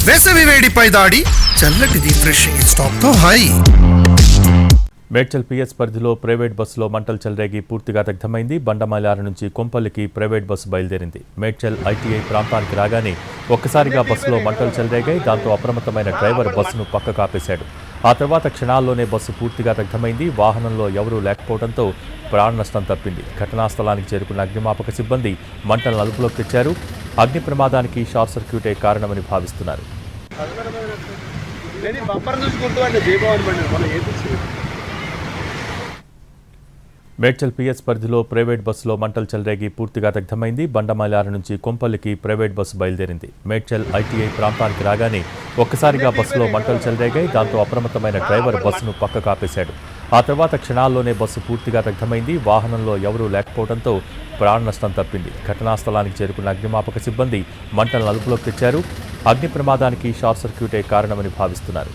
వేసవి వేడిపై దాడి చల్లటిది ఫ్రెషింగ్ స్టాక్తో high. Medchal PS పరిధిలో ప్రైవేట్ బస్సులో మంటలు చెలరేగి పూర్తిగా దగ్ధమైంది. బండమలార నుంచి కొంపల్లికి ప్రైవేట్ బస్సు బయలుదేరింది. మేడ్చల్ ఐటీఐ ప్రాంతానికి రాగానే ఒక్కసారిగా బస్సులో మంటలు చెలరేగాయి. దాంతో అప్రమత్తమైన డ్రైవర్ బస్సును పక్కకు ఆపేశాడు. ఆ తర్వాత క్షణాల్లోనే బస్సు పూర్తిగా దగ్ధమైంది. వాహనంలో ఎవరూ లేకపోవడంతో ప్రాణ నష్టం తప్పింది. ఘటనా స్థలానికి చేరుకున్న అగ్నిమాపక సిబ్బంది మంటలను అదుపులోకి తెచ్చారు. అగ్ని ప్రమాదానికి షార్ట్ సర్క్యూటే కారణమని భావిస్తున్నారు. మేడ్చల్ పిఎస్ పరిధిలో ప్రైవేట్ బస్సులో మంటలు చెలరేగి పూర్తిగా దగ్ధమైంది. బండమలార నుంచి కొంపల్లికి ప్రైవేట్ బస్సు బయలుదేరింది. మేడ్చల్ ఐటీఐ ప్రాంతానికి రాగానే ఒక్కసారిగా బస్సులో మంటలు చెలరేగాయి. దాంతో అప్రమత్తమైన డ్రైవర్ బస్సును పక్కకు ఆపేశాడు. ఆ తర్వాత క్షణాల్లోనే బస్సు పూర్తిగా దగ్ధమైంది. వాహనంలో ఎవరూ లేకపోవడంతో ప్రాణ నష్టం తప్పింది. ఘటనా స్థలానికి చేరుకున్న అగ్నిమాపక సిబ్బంది మంటలను అదుపులోకి తెచ్చారు. అగ్ని ప్రమాదానికి షార్ట్ సర్క్యూటే కారణమని భావిస్తున్నారు.